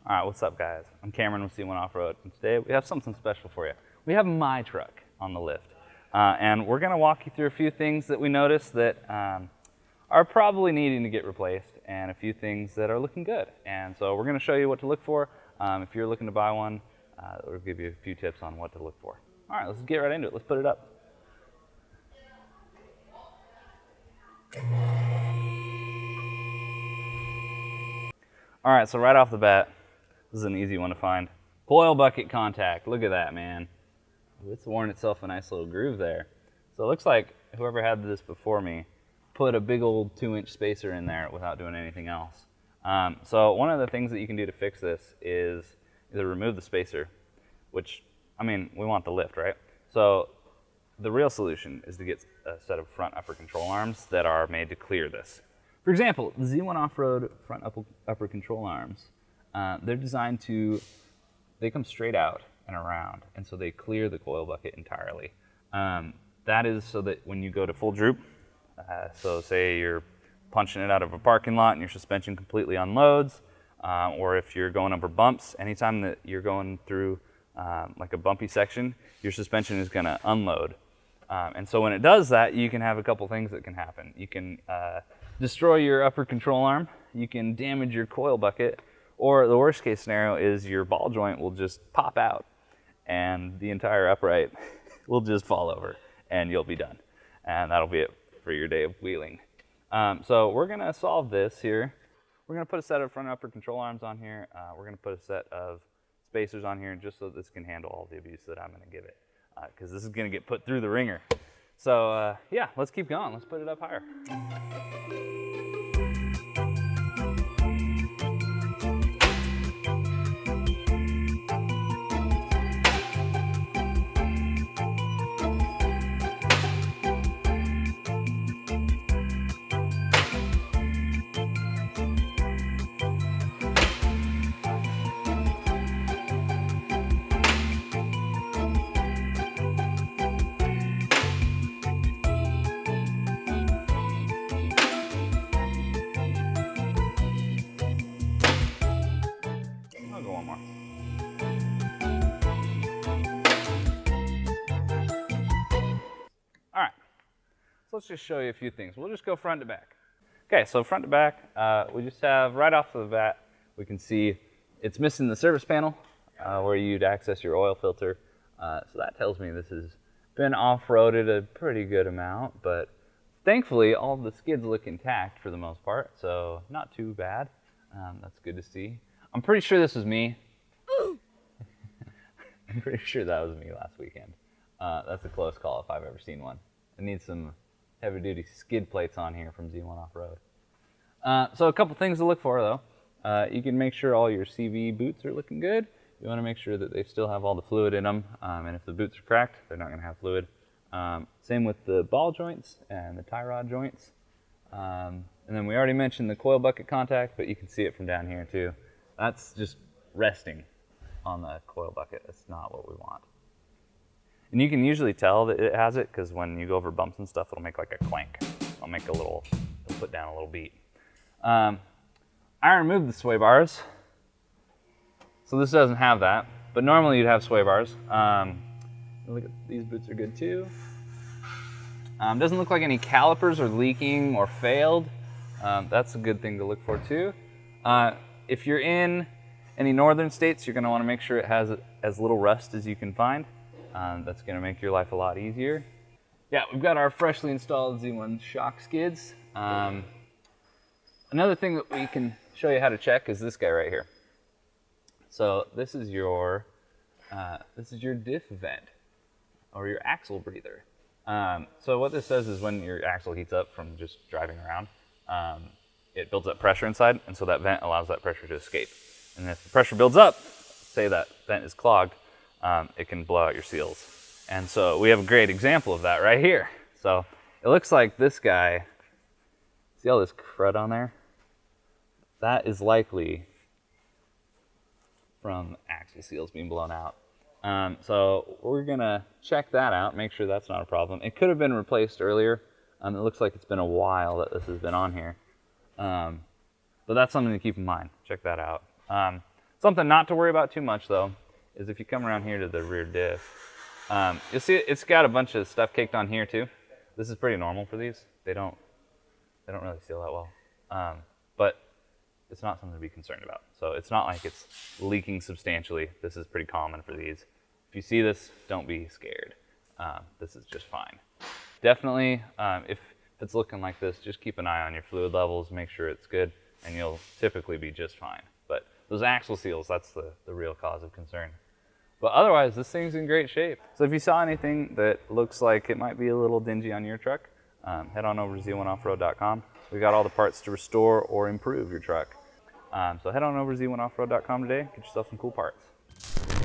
All right, what's up, guys? I'm Cameron with C1 Off-Road, and today we have something special for you. We have my truck on the lift, and we're going to walk you through a few things that we noticed that are probably needing to get replaced, and a few things that are looking good. And so we're going to show you what to look for. If you're looking to buy one, we'll give you a few tips on what to look for. All right, let's get right into it. Let's put it up. All right, so right off the bat, this is an easy one to find. Coil bucket contact. Look at that, man. It's worn itself a nice little groove there. So it looks like whoever had this before me put a big old 2-inch spacer in there without doing anything else. So one of the things that you can do to fix this is either remove the spacer, which, I mean, we want the lift, right? So the real solution is to get a set of front upper control arms that are made to clear this. For example, the Z1 Off-Road front upper control arms, they're designed to, they come straight out and around, and so they clear the coil bucket entirely. That is so that when you go to full droop, so say you're punching it out of a parking lot and your suspension completely unloads, or if you're going over bumps, anytime that you're going through like a bumpy section, your suspension is gonna unload. And so when it does that, you can have a couple things that can happen. You can destroy your upper control arm, you can damage your coil bucket, or the worst case scenario is your ball joint will just pop out and the entire upright will just fall over and you'll be done. And that'll be it for your day of wheeling. So we're gonna solve this here. We're gonna put a set of front upper control arms on here. We're gonna put a set of spacers on here just so this can handle all the abuse that I'm gonna give it. Because this is gonna get put through the ringer. So yeah, let's keep going. Let's put it up higher. I'll go one more. All right, so let's just show you a few things. We'll just go front to back. Okay, so front to back, we just have right off the bat, we can see it's missing the service panel where you'd access your oil filter. So that tells me this has been off-roaded a pretty good amount, but thankfully all the skids look intact for the most part, so not too bad. That's good to see. I'm pretty sure this was me. I'm pretty sure that was me last weekend. That's a close call if I've ever seen one. I need some heavy-duty skid plates on here from Z1 Off-Road. So a couple things to look for, though. You can make sure all your CV boots are looking good. You want to make sure that they still have all the fluid in them, and if the boots are cracked, they're not going to have fluid. Same with the ball joints and the tie rod joints. And then we already mentioned the coil bucket contact, but you can see it from down here too. That's just resting on the coil bucket. That's not what we want. And you can usually tell that it has it because when you go over bumps and stuff, it'll make like a clank. It'll make a little, it'll put down a little beat. I removed the sway bars. So this doesn't have that, but normally you'd have sway bars. Look at these boots are good too. Doesn't look like any calipers are leaking or failed. That's a good thing to look for too. If you're in any northern states, you're going to want to make sure it has as little rust as you can find. That's going to make your life a lot easier. Yeah, we've got our freshly installed Z1 shock skids. Another thing that we can show you how to check is this guy right here. So this is your diff vent or your axle breather. So what this says is when your axle heats up from just driving around, it builds up pressure inside, and so that vent allows that pressure to escape. And if the pressure builds up, say that vent is clogged, it can blow out your seals. And so we have a great example of that right here. So it looks like this guy, see all this crud on there? That is likely from axle seals being blown out. So we're gonna check that out, make sure that's not a problem. It could have been replaced earlier. It looks like it's been a while that this has been on here. But that's something to keep in mind. Check that out. Something not to worry about too much though is if you come around here to the rear diff, you'll see it's got a bunch of stuff caked on here too. This is pretty normal for these. They don't really seal that well, but it's not something to be concerned about. So it's not like it's leaking substantially. This is pretty common for these. If you see this, don't be scared. This is just fine. Definitely, if it's looking like this, just keep an eye on your fluid levels, make sure it's good, and you'll typically be just fine. But those axle seals, that's the real cause of concern. But otherwise, this thing's in great shape. So if you saw anything that looks like it might be a little dingy on your truck, head on over to z1offroad.com. We got all the parts to restore or improve your truck. So head on over to z1offroad.com today, get yourself some cool parts.